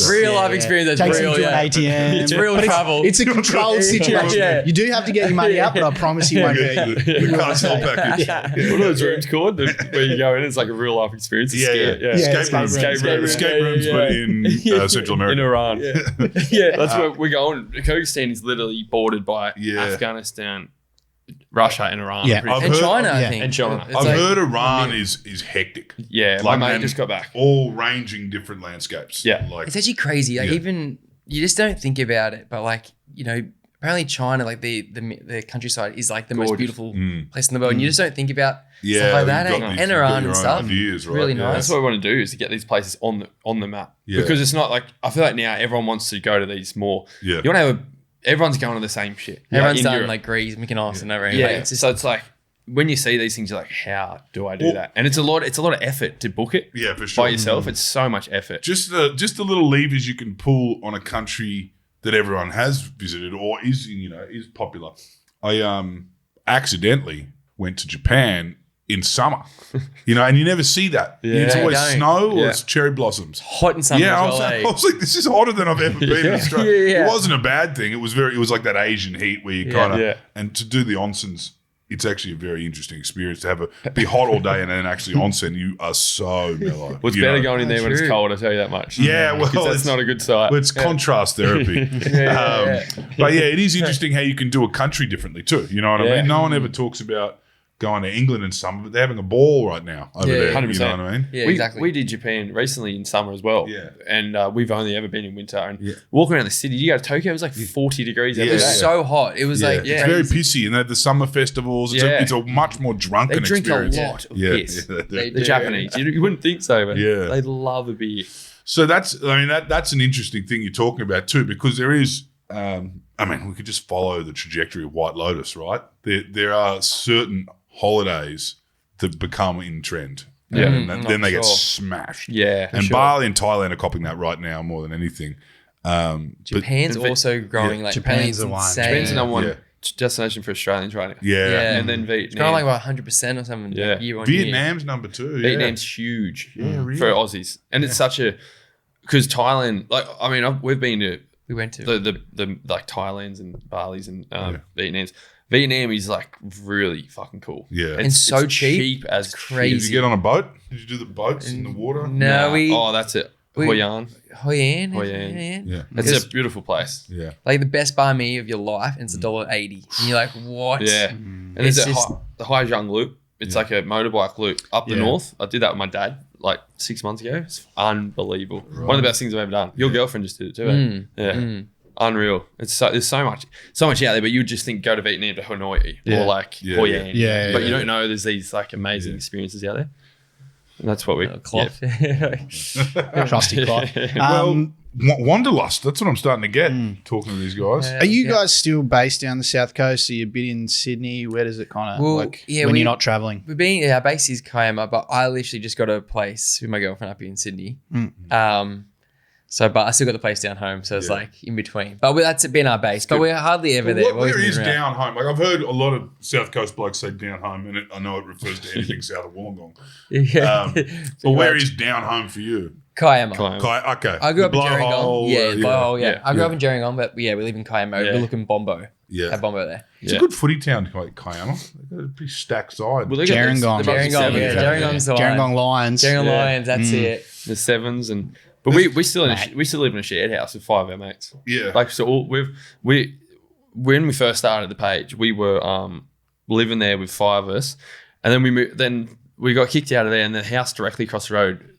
real life experience. That's real. Takes him to an ATM. It's real travel. It's a controlled situation. You do have to get your money out, but I promise you won't hurt you. The cartel package. What are those rooms called? Where you go in, it's like a real life experience. Escape rooms, but in Central America. In Iran. That's where we're going. Kyrgyzstan is literally bordered by Afghanistan, Russia, and Iran. And China, I think. And China. I've heard Iran is hectic. Yeah, my mate just got back. All ranging different landscapes. Yeah. It's actually crazy. Like even, you just don't think about it, but like, apparently China, like the countryside is like the most beautiful place in the world. And you just don't think about stuff like that. And Iran and stuff. Ideas, right? Really nice. That's what we want to do, is to get these places on the map. Because it's not like, I feel like now everyone wants to go to these more. Yeah. You want to have everyone's going to the same shit. Everyone's in done Europe. like Greece, Mykonos, and everything. Yeah, Like, it's just, so it's like when you see these things, you're like, how do I do Well, that? And it's a lot of effort to book it. Yeah, for sure. By yourself, it's so much effort. Just the little levers you can pull on a country that everyone has visited or is popular. I accidentally went to Japan in summer, and you never see that. Yeah. It's always Don't. snow or Yeah. it's cherry blossoms. hot and summer. Yeah, I as was, well, I was like, this is hotter than I've ever been in Australia. Yeah. It wasn't a bad thing. It was like that Asian heat where you kind of Yeah. and to do the onsens. It's actually a very interesting experience to be hot all day and then actually onsen. You are so mellow. Well, it's better going in there when it's True. cold, I tell you that much. Yeah, well, 'Cause that's it's not a good sight. Well, it's contrast therapy. Yeah. But yeah, it is interesting how you can do a country differently too. You know what I Yeah. mean? No one ever talks about going to England in summer, but they're having a ball right now over Yeah, there. 100%. You know what I mean? Yeah, we, exactly. we did Japan recently in summer as well. Yeah. And we've only ever been in winter. And Yeah. walking around the city, you go to Tokyo, it was like 40 degrees every It was day. so hot. It was like it's very pissy, and they have the summer festivals. It's, Yeah. it's a much more drunken They drink experience. a lot of Yeah, piss. yeah, they do. They The do. Japanese. You wouldn't think so, but Yeah. they love a beer. So that's an interesting thing you're talking about too, because there is. We could just follow the trajectory of White Lotus, right? There are certain holidays that become in trend. Yeah. And then they get sure. smashed. Yeah. And Bali and Thailand are copying that right now more than anything. Japan's but- also growing. Like Japan's Japan's the one. insane. Japan's the number one Yeah. destination for Australians right now. Yeah. Yeah. And then Vietnam. It's growing like about 100% or something. Yeah. Year on year. Vietnam's number 2. Yeah. Vietnam's huge really? for Aussies. And it's such a... Because Thailand... we've been to We went to. the like Thailands and Balis and Vietnams. Vietnam is like really fucking cool. Yeah. And so it's cheap. as Crazy. Did you get on a boat? Did you do the boats in the water? No, Oh, that's it. we- Hoi An. Hoi An. Yeah. It's a beautiful place. Yeah. Like the best banh mi of your life, and it's $1.80. And you're like, what? Yeah. And there's It's the just- the Hai Zhang Loop. It's like a motorbike loop up the Yeah. north. I did that with my dad like 6 months ago. It's unbelievable. One of the best things I've ever done. Your girlfriend just did it too. Yeah. Unreal. It's there's so much out there, but you would just think go to Vietnam to Hanoi or like Yeah, Hoi yeah. An. Yeah, But yeah. you don't know there's these like amazing experiences out there. And that's what we Cloth. Trusty clock. Well, Wanderlust. That's what I'm starting to get talking to these guys. Are you guys still based down the south coast? Are you a bit in Sydney? Where does it kind of Well, like yeah, when we- you're not traveling? We're being, our base is Kiama, but I literally just got a place with my girlfriend up here in Sydney. But I still got the place down home, so it's like in between. But that's been our base. But we're hardly ever there. We're always Where is moving down around. home? Like I've heard a lot of South Coast blokes say down home, and I know it refers to anything south of Wollongong. Yeah. But where is down home for you? Kiama. Okay. I grew up in The Blowhole, Gerringong. Yeah, Blowhole, yeah. yeah. I grew up in Gerringong, but we live in Kiama. Yeah. We look in Bombo. Yeah. Have Bombo there. It's a good footy town, like Kiama. They've got a pretty stacked side. Well, they got Gerringong. the Gerringong, yeah. Gerringong's the one. Gerringong Lions. Gerringong Yeah. Lions, that's it. the sevens but we still live in a shared house with 5 of our mates. Yeah. Like so when we first started the page, we were living there with 5 of us, and then we moved, then we got kicked out of there, and the house directly across the road,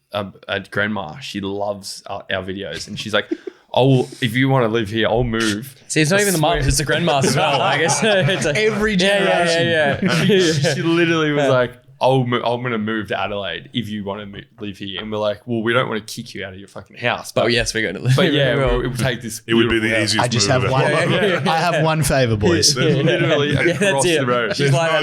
at grandma, she loves our videos, and she's like, "Oh, if you want to live here, I'll move." See, it's not even the mums, it's the grandmas as well. I guess it's like, Every generation. Yeah. She literally was like, I'm going to move to Adelaide if you want to live here. And we're like, well, we don't want to kick you out of your fucking house. Oh, yes, we're going to live. But yeah, Well, it would take this. It would be beautiful the house. easiest I just move have of one. our life. I have one favor, boys. There's Literally yeah, across that's it. the road. She's like that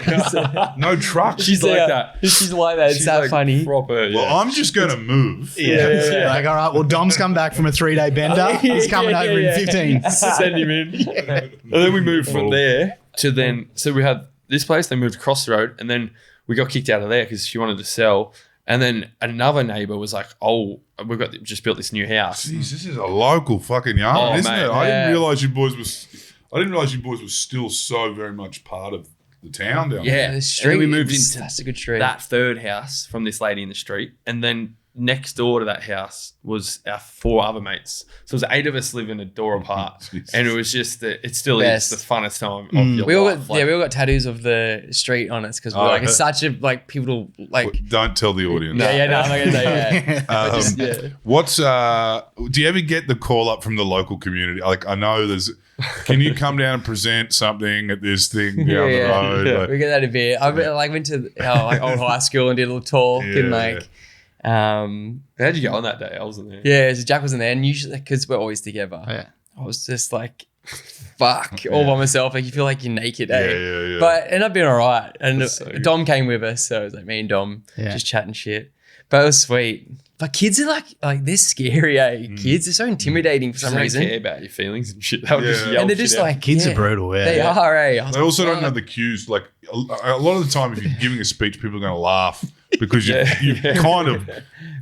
no as well. No truck. She's like that. She's like that. It's She's that like funny. Proper, yeah. Well, I'm just going to move. Yeah. Like, all right, well, Dom's come back from a 3-day bender. He's coming over in 15. Send him in. And then we moved from there to then. So we had this place. They moved across the road, and then we got kicked out of there because she wanted to sell. And then another neighbor was like, "Oh, we've just built this new house." Jeez, this is a local fucking yarn, Oh, isn't mate. it? I didn't Yeah. realize you boys were still so very much part of the town down there. Yeah, The and street. then we moved is- into That's a good street. that third house from this lady in the street, and then next door to that house was our 4 other mates. So it was 8 of us living a door apart, Jesus. and it was just it still Best. is the funnest time of your we all life. got we all got tattoos of the street on us because we're Oh, like okay. it's such a like pivotal like Don't tell the audience. no I'm not gonna say yeah. What's do you ever get the call up from the local community? Like I know can you come down and present something at this thing down the road? Yeah. Like, We get that a bit. I went to our old high school and did a little talk and Yeah. How'd you go on that day? I wasn't there. yeah, so Jack wasn't there and usually because we're always together. Yeah. I was just like fuck, all by myself. Like you feel like you're naked, eh? Yeah. But it ended up being all right. And That's so good. Dom came with us, so it was like me and Dom just chatting shit. But it was sweet. But kids are like they're scary, eh? Kids are so intimidating for some They reason. don't care about your feelings and shit. They'll just Yeah. yell And they're shit just out. like Kids are brutal. Yeah. They are, eh? I was They also like, don't know the cues. Like a lot of the time, if you're giving a speech, people are going to laugh because you've kind of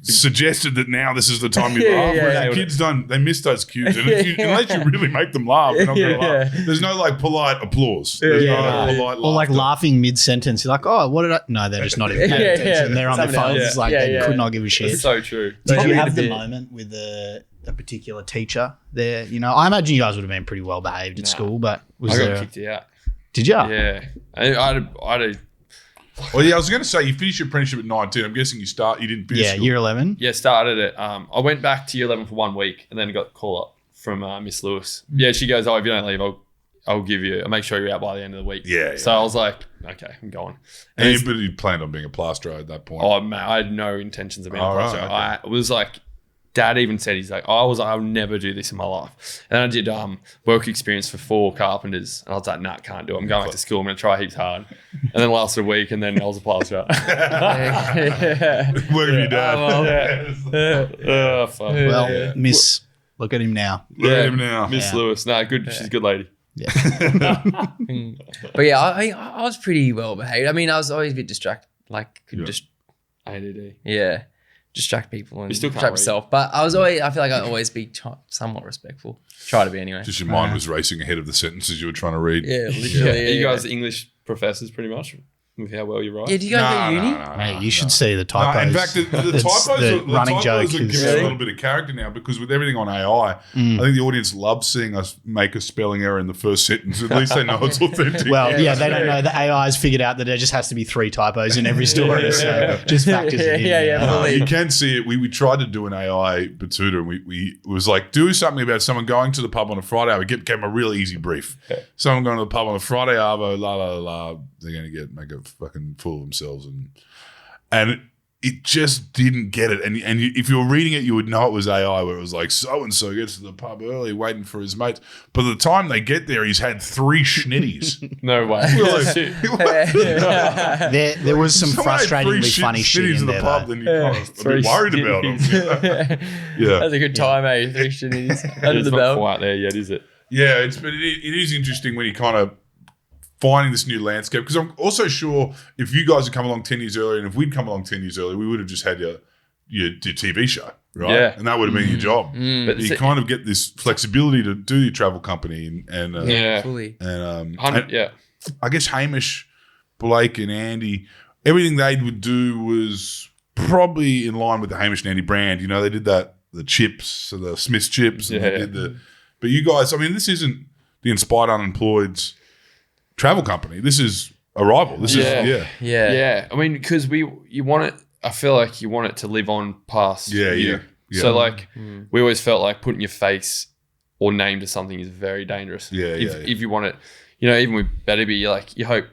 suggested that now this is the time you laugh. Whereas the kids don't. They miss those cues, and unless you really make them laugh, they're not going to laugh. There's no like polite applause. There's no polite Or like laughter. laughing mid-sentence. You're like, oh, what did I? No, they're just not even paying attention. They're on their Someone phones. else. It's like Yeah, they yeah. could not give a shit. It's so true. Did Probably you have a the bit. moment with a particular teacher there? You know, I imagine you guys would have been pretty well behaved at school, but was I there? got kicked out. Did you? Yeah. I had a Well, yeah, I was going to say you finished your apprenticeship at 19. I'm guessing you didn't finish Yeah, school. year 11. Yeah, started it. I went back to year 11 for 1 week and then got the call up from Miss Lewis. Yeah, she goes, oh, if you don't leave, I'll make sure you're out by the end of the week. Yeah. So I was like, okay, I'm going. But you planned on being a plasterer at that point. Oh, man, I had no intentions of being a Oh, right, plasterer. okay. I was like, Dad even said, he's like, I'll never do this in my life. And I did work experience for 4 carpenters. And I was like, nah, can't do it. I'm going back to school. I'm going to try heaps hard. And then it lasted a week and then I was a plasterer. Where have you done? Oh, fuck. Well, Miss, look at him now. Look at him now. Miss Yeah. Lewis. No, good. She's a good lady. But yeah, I was pretty well behaved. I mean, I was always a bit distracted. Like could just ADD. distract people and You still can't distract read. myself. But I feel like I'd always be somewhat respectful. Try to be anyway. Just your mind was racing ahead of the sentences you were trying to read. Yeah, literally. Are you guys English professors pretty much with how well you write? Yeah, do you guys go to uni? Mate, you should see the typos. In fact, the It's typos, the the running typos joke are is giving us a little bit of character now because with everything on AI, I think the audience loves seeing us make a spelling error in the first sentence. At least they know it's authentic. Well, yeah, they don't know. The AI's figured out that there just has to be 3 typos in every story, so just factors it in. Yeah. You can see it. We tried to do an AI Betoota and we was like, do something about someone going to the pub on a Friday. We gave them a really easy brief. Someone going to the pub on a Friday, arvo, la la la, they're going to make a fucking fool of themselves. And it just didn't get it. And if you were reading it, you would know it was AI where it was like, so-and-so gets to the pub early waiting for his mates. But by the time they get there, he's had 3 schnitties. No way. There was some Someone had 3 frustratingly funny shit schnitties in the there, pub, though. then you're kind of a bit 3 worried about them. Yeah. That's a good time, eh? 3 shitties under It's the not belt. quite there yet, is it? Yeah, it is interesting when you kind of finding this new landscape because I'm also sure if you guys had come along 10 years earlier and if we'd come along 10 years earlier, we would have just had your TV show, right? Yeah. And that would have been your job. But You kind of get this flexibility to do your travel company and yeah. Fully. Yeah. I guess Hamish, Blake and Andy, everything they would do was probably in line with the Hamish and Andy brand. You know, they did the chips, so the Smith's chips, and they did but you guys, I mean, this isn't the Inspired Unemployed's travel company. This is Arrival. This is Yeah. I mean, because you want it. I feel like you want it to live on past you. Yeah. So like, we always felt like putting your face or name to something is very dangerous. If you want it, you know, even with Betoota, you like you hope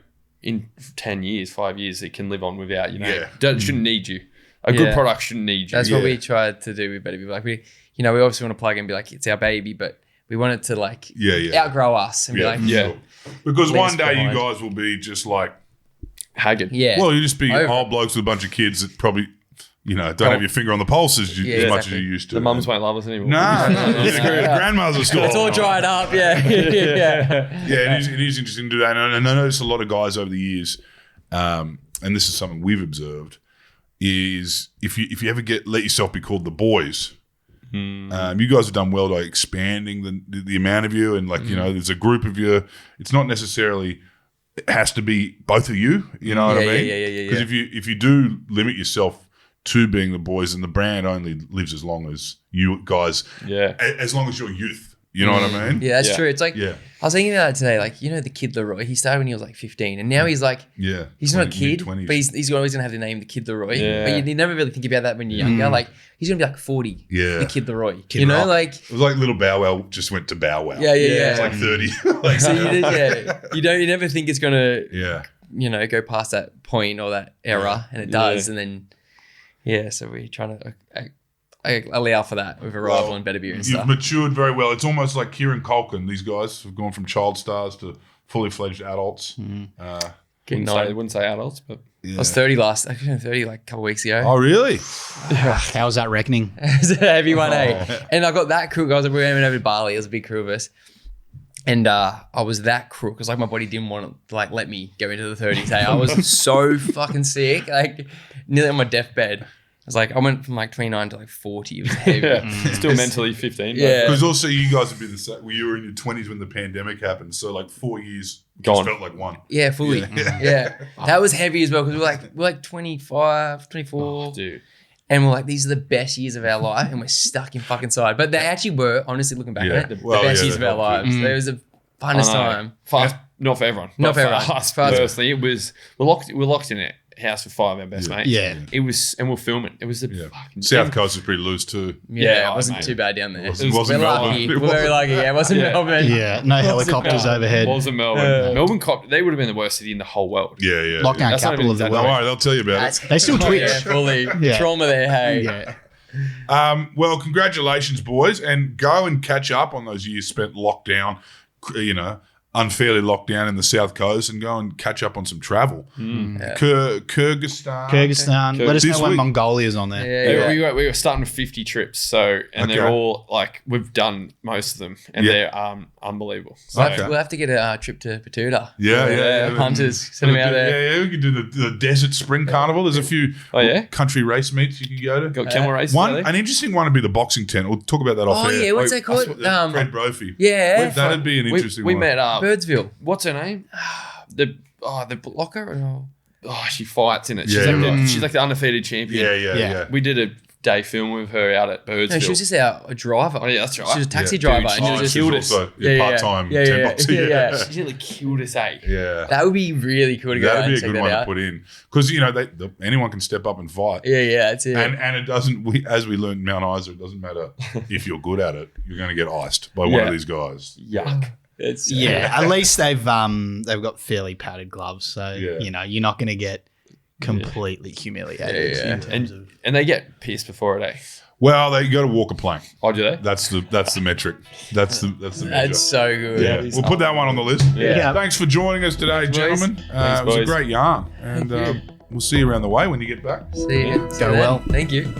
in 10 years, 5 years, it can live on without you. Know, shouldn't need you. A good product shouldn't need you. That's what we tried to do with Betoota. Like we obviously want to plug in and be like, it's our baby, but we want it to like outgrow us and be like, sure. Because one Leave us day you behind. guys will be just like, Haggard. yeah. well, you just be Over. old blokes with a bunch of kids that probably, you know, don't have your finger on the pulse as much as exactly. you used to. The mums won't love us anymore. No. Grandmas are still. It's all dried up. Yeah. yeah. Yeah, it is interesting to do that. And I noticed a lot of guys over the years, and this is something we've observed, is if you ever let yourself be called the boys, you guys have done well by expanding the amount of you, and like you know, there's a group of you. It's not necessarily it has to be both of you. You know what I mean? Yeah. Because if you do limit yourself to being the boys, and the brand only lives as long as you guys, as long as you're youth. You know what I mean? Yeah, that's true. It's like Yeah. I was thinking about it today. Like the kid Leroy. He started when he was like 15, and now he's like he's not a kid, mid-20s. but he's always gonna have the name the kid Leroy. Yeah. But you never really think about that when you're younger. Like he's gonna be like 40. Yeah. The kid Leroy. Kid you know, Rock. like It was like little Bow Wow just went to Bow Wow. yeah. It's like 30. Like, So you never think it's gonna yeah. go past that point or that era, and it does, and then so we're trying to I allow for that with Arrival and Better Beer and You've stuff. matured very well. It's almost like Kieran Culkin. These guys have gone from child stars to fully fledged adults. Wouldn't say adults, but I was 30 I turned 30 like a couple weeks ago. Oh, really? How was that reckoning? It was a heavy one, eh? And I got that crew. We went over to Bali. It was a big crew of us. And I was that crew because like my body didn't want to like let me go into the 30s. Hey, I was so fucking sick, like nearly on my deathbed. I was like, I went from like 29 to like 40. It was heavy. Still mentally 15. Yeah. Because also you guys have been the same. You were in your 20s when the pandemic happened. So like 4 years Gone. felt like one. Yeah, fully. Yeah. That was heavy as well because we're like 25, 24. Oh, dude. And we're like, these are the best years of our life, and we're stuck in fucking side. But they actually were, honestly, looking back at it, the best years of our lives. It was the funnest time. Fast, not for everyone. Not for everyone. Us Fast. personally, it was we're locked in a house with 5 of our best mates. Yeah. It was, and we're filming. It was the fucking South Coast is pretty loose too. Yeah, Yeah, it wasn't mate. too bad down there. Wasn't We're Melbourne. lucky. It We're very lucky. Yeah, it wasn't Melbourne. Yeah, no helicopters overhead. Wasn't Melbourne. Melbourne cop. They would have been the worst city in the whole world. Yeah. Lockdown That's not capital of the even Don't world. worry, they'll tell you about That's- They still twitch. Yeah, fully. Yeah. Trauma there, hey. Yeah. it. Well, congratulations, boys, and go and catch up on those years spent locked down, unfairly locked down in the South Coast, and go and catch up on some travel. Kyrgyzstan. Let us This know when week- Mongolia's on there. Yeah. We were starting with 50 trips, so they're all like we've done most of them, and they're unbelievable. So, We'll have to get a trip to Betoota. Yeah. Hunters, send them out there. Yeah, we could do the Desert Spring Carnival. There's a few country race meets you can go to. got camel races. An interesting one would be the boxing tent. We'll talk about that off Oh, air. yeah, what's that called? Fred Brophy. Yeah. That'd be an interesting We one. met Birdsville. what's her name? The blocker. Oh, she fights in it. She's, Yeah, like right. she's like the undefeated champion. Yeah. We did a day film with her out at Birdsville. No, she was just a driver. Oh, yeah, that's right. She was a taxi Yeah, driver. dude, and she was she just, was also part-time tent boxer. yeah. She nearly killed us, eh? Yeah. That would be really cool to go That'd and be a check good that one to out. put in. Because, anyone can step up and fight. Yeah, that's it. And it doesn't, as we learned in Mount Isa, it doesn't matter if you're good at it. You're going to get iced by one of these guys. Yuck. It's At least they've got fairly padded gloves, so Yeah. you're not going to get completely humiliated in terms of. And they get pissed before it, eh? Well, you got to walk a plank. Oh, do they? That's the metric. That's the measure. That's so good. Yeah, we'll put that one on the list. Yeah. Thanks for joining us today, gentlemen. Thanks, it was a boys. great yarn, and we'll see you around the way when you get back. See you. Go well. Thank you.